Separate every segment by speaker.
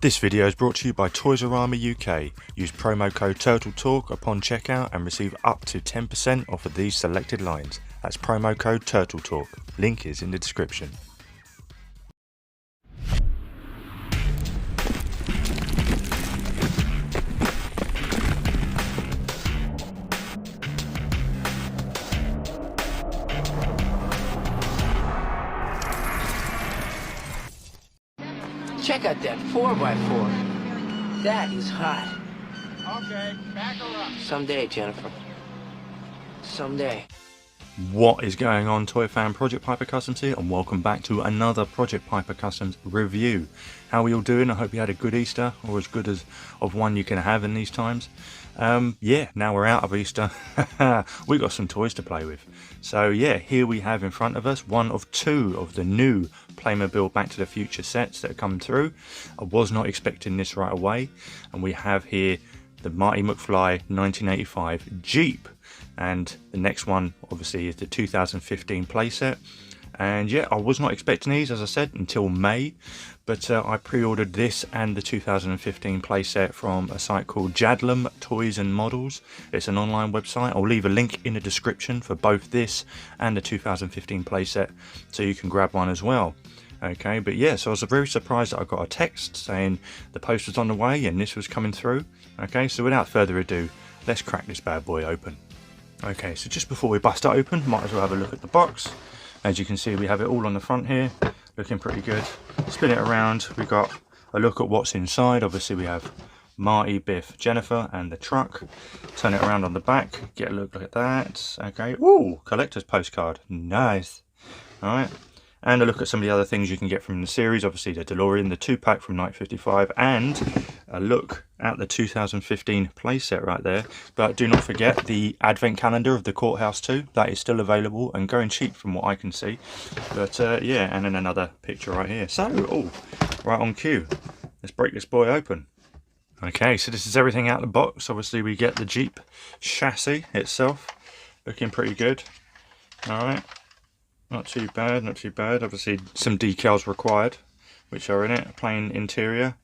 Speaker 1: This video is brought to you by Toys-R-Us UK. Use promo code TURTLETALK upon checkout and receive up to 10% off of these selected lines. That's promo code TURTLETALK. Link is in the description.
Speaker 2: Check out that 4x4. That is hot.
Speaker 3: Okay, back her up.
Speaker 2: Someday, Jennifer. Someday.
Speaker 1: What is going on, Toy Fan? Project Piper Customs here, and welcome back to another Project Piper Customs review. How are you all doing? I hope you had a good Easter, or as good as of one you can have in these times. Yeah, now we're out of Easter. We got some toys to play with. So yeah, here we have in front of us one of two of the new Playmobil Back to the Future sets that have come through. I was not expecting this right away, and we have here the Marty McFly 1985 Jeep, and the next one obviously is the 2015 playset. And yeah, I was not expecting these, as I said, until May, but I pre-ordered this and the 2015 playset from a site called JADLEM Toys and Models. It's an online website. I'll leave a link in the description for both this and the 2015 playset, so you can grab one as well. Okay, but yeah, so I was very surprised that I got a text saying the post was on the way and this was coming through. Okay, so without further ado, let's crack this bad boy open. Okay, so just before we bust it open, might as well have a look at the box. As you can see, we have it all on the front here, looking pretty good. Spin it around, we got a look at what's inside. Obviously we have Marty, Biff, Jennifer and the truck. Turn it around on the back, get a look at that. Okay, ooh, collector's postcard, nice. Alright, and a look at some of the other things you can get from the series. Obviously the DeLorean, the 2-pack from Night 55, and a look at the 2015 playset right there. But do not forget the advent calendar of the Courthouse 2. That is still available and going cheap from what I can see. But yeah, and then another picture right here. So, oh, right on cue. Let's break this boy open. Okay, so this is everything out of the box. Obviously we get the Jeep chassis itself, looking pretty good. Alright, not too bad, not too bad. Obviously some decals required, which are in it. Plain interior.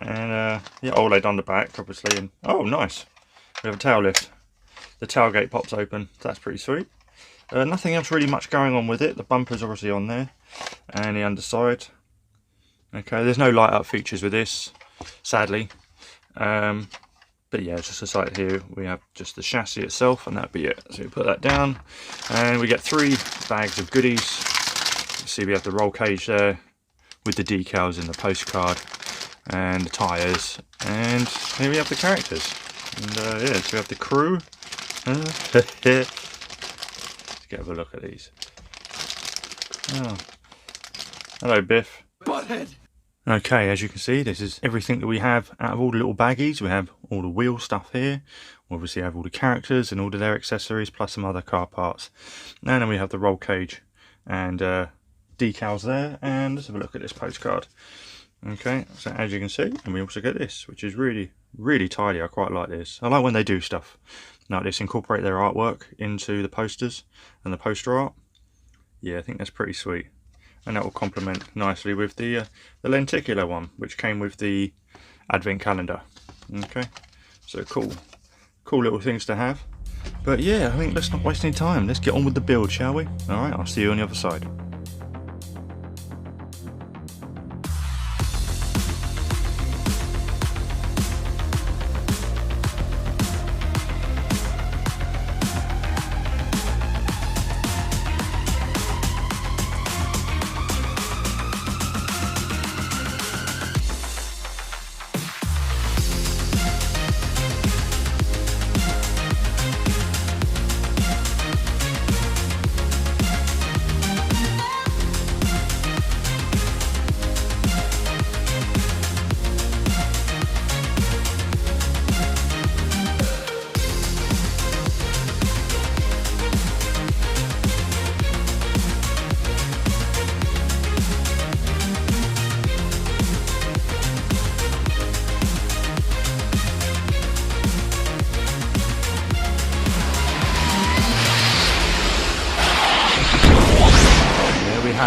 Speaker 1: And yeah, OLED on the back, obviously. And oh, nice. We have a tail lift. The tailgate pops open. So that's pretty sweet. Nothing else really much going on with it. The bumper's obviously on there. And the underside. Okay, there's no light up features with this, sadly. But yeah, just a side here, we have just the chassis itself, and that'd be it. So we put that down, and we get 3 bags of goodies. See, we have the roll cage there with the decals in the postcard and the tyres, and here we have the characters. And yeah, so we have the crew. Let's get a look at these. Oh, hello, Biff.
Speaker 3: Butthead.
Speaker 1: Okay, as you can see, this is everything that we have out of all the little baggies. We have all the wheel stuff here. We obviously have all the characters and all of their accessories, plus some other car parts. And then we have the roll cage and decals there. And let's have a look at this postcard. Okay, so as you can see, and we also get this, which is really, really tidy. I quite like this. I like when they do stuff like this, incorporate their artwork into the posters and the poster art. Yeah, I think that's pretty sweet. And that will complement nicely with the lenticular one, which came with the advent calendar. Okay, so cool little things to have. But yeah, I think let's not waste any time. Let's get on with the build, shall we? All right, I'll see you on the other side.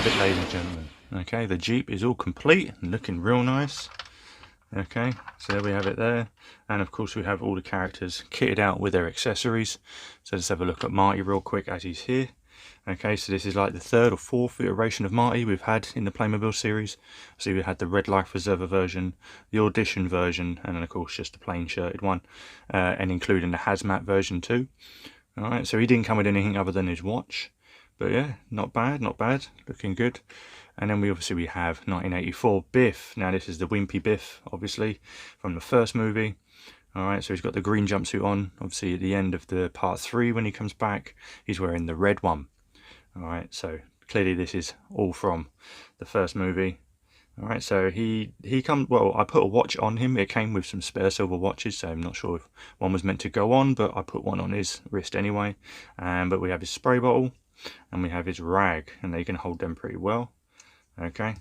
Speaker 1: have it, ladies and gentlemen. Okay, the Jeep is all complete and looking real nice. Okay, so there we have it there, and of course we have all the characters kitted out with their accessories. So let's have a look at Marty real quick as he's here. Okay, so this is like the third or fourth iteration of Marty we've had in the Playmobil series. So we had the Red Life Reserver version, the Audition version, and then of course just the plain shirted one, and including the Hazmat version too. Alright, so he didn't come with anything other than his watch. But yeah, not bad, looking good. And then we have 1984 Biff. Now this is the wimpy Biff, obviously, from the first movie. Alright, so he's got the green jumpsuit on. Obviously at the end of the part 3 when he comes back, he's wearing the red one. Alright, so clearly this is all from the first movie. Alright, so he comes, well, I put a watch on him. It came with some spare silver watches, so I'm not sure if one was meant to go on, but I put one on his wrist anyway. But we have his spray bottle, and we have his rag, and they can hold them pretty well. Okay,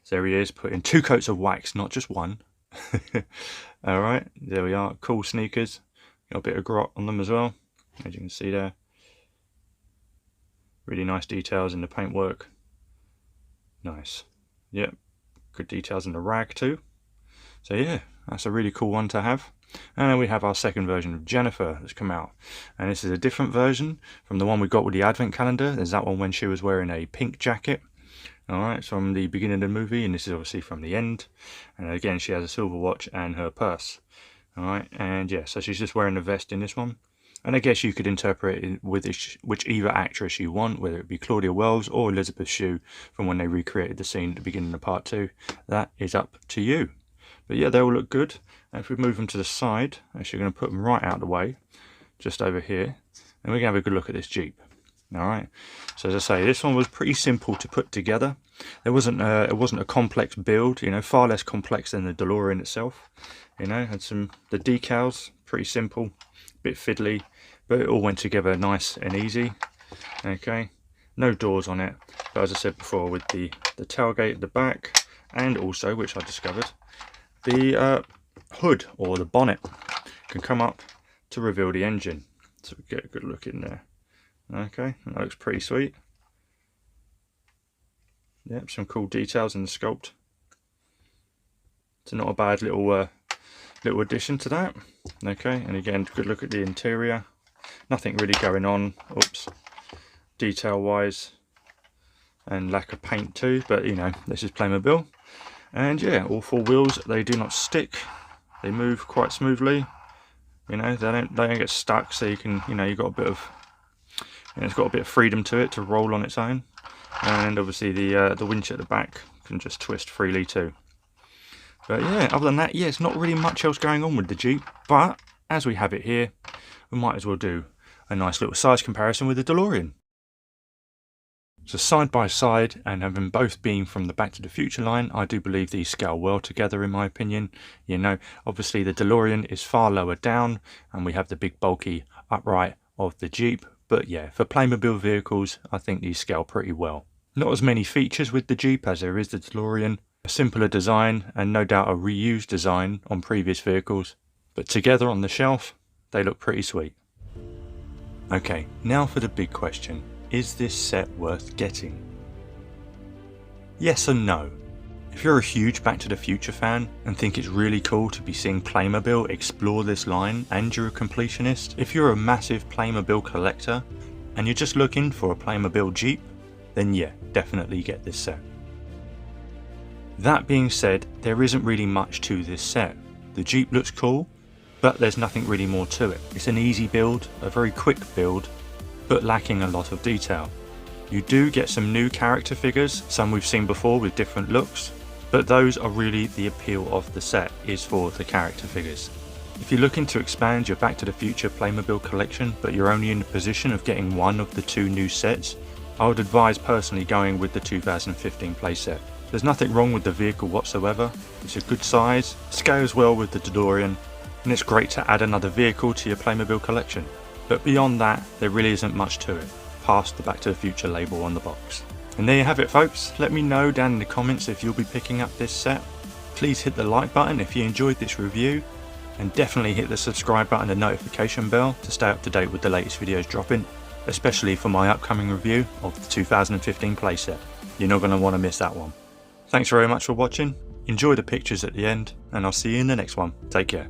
Speaker 1: so there he is, putting 2 coats of wax, not just one. Alright, there we are, cool sneakers. Got a bit of grot on them as well, as you can see there. Really nice details in the paintwork. Nice. Yep, good details in the rag too. So yeah, that's a really cool one to have. And then we have our second version of Jennifer that's come out, and this is a different version from the one we got with the advent calendar. There's that one when she was wearing a pink jacket. Alright, from the beginning of the movie, and this is obviously from the end. And again, she has a silver watch and her purse. Alright, and yeah, so she's just wearing a vest in this one. And I guess you could interpret it with whichever actress you want, whether it be Claudia Wells or Elizabeth Shue from when they recreated the scene at the beginning of part 2. That is up to you. But yeah, they all look good. And if we move them to the side, actually going to put them right out of the way, just over here, and we're going to have a good look at this Jeep. Alright, so as I say, this one was pretty simple to put together. It wasn't a complex build, you know, far less complex than the DeLorean itself. You know, had the decals, pretty simple, bit fiddly, but it all went together nice and easy. Okay, no doors on it, but as I said before, with the tailgate at the back, and also, which I discovered, the hood or the bonnet can come up to reveal the engine. So we get a good look in there. Okay, that looks pretty sweet. Yep, some cool details in the sculpt. It's not a bad little addition to that. Okay, and again, good look at the interior. Nothing really going on, oops, detail wise, and lack of paint too, but you know, this is Playmobil. And yeah, all 4 wheels, they do not stick. They move quite smoothly. You know, they don't get stuck, so you can, you know, you've got a bit of, you know, it's got a bit of freedom to it to roll on its own. And obviously the winch at the back can just twist freely too. But yeah, other than that, yeah, it's not really much else going on with the Jeep. But as we have it here, we might as well do a nice little size comparison with the DeLorean. So side by side, and having both been from the Back to the Future line, I do believe these scale well together in my opinion. You know, obviously the DeLorean is far lower down, and we have the big bulky upright of the Jeep. But yeah, for Playmobil vehicles, I think these scale pretty well. Not as many features with the Jeep as there is the DeLorean. A simpler design, and no doubt a reused design on previous vehicles. But together on the shelf, they look pretty sweet. Okay, now for the big question. Is this set worth getting? Yes and no. If you're a huge Back to the Future fan and think it's really cool to be seeing Playmobil explore this line, and you're a completionist, if you're a massive Playmobil collector and you're just looking for a Playmobil Jeep, then yeah, definitely get this set. That being said, there isn't really much to this set. The Jeep looks cool, but there's nothing really more to it. It's an easy build, a very quick build, but lacking a lot of detail. You do get some new character figures, some we've seen before with different looks, but those are really the appeal of the set, is for the character figures. If you're looking to expand your Back to the Future Playmobil collection, but you're only in the position of getting one of the 2 new sets, I would advise personally going with the 2015 playset. There's nothing wrong with the vehicle whatsoever, it's a good size, scales well with the DeLorean, and it's great to add another vehicle to your Playmobil collection. But beyond that, there really isn't much to it, past the Back to the Future label on the box. And there you have it folks, let me know down in the comments if you'll be picking up this set. Please hit the like button if you enjoyed this review, and definitely hit the subscribe button and notification bell to stay up to date with the latest videos dropping, especially for my upcoming review of the 2015 playset. You're not going to want to miss that one. Thanks very much for watching, Enjoy the pictures at the end, and I'll see you in the next one. Take care.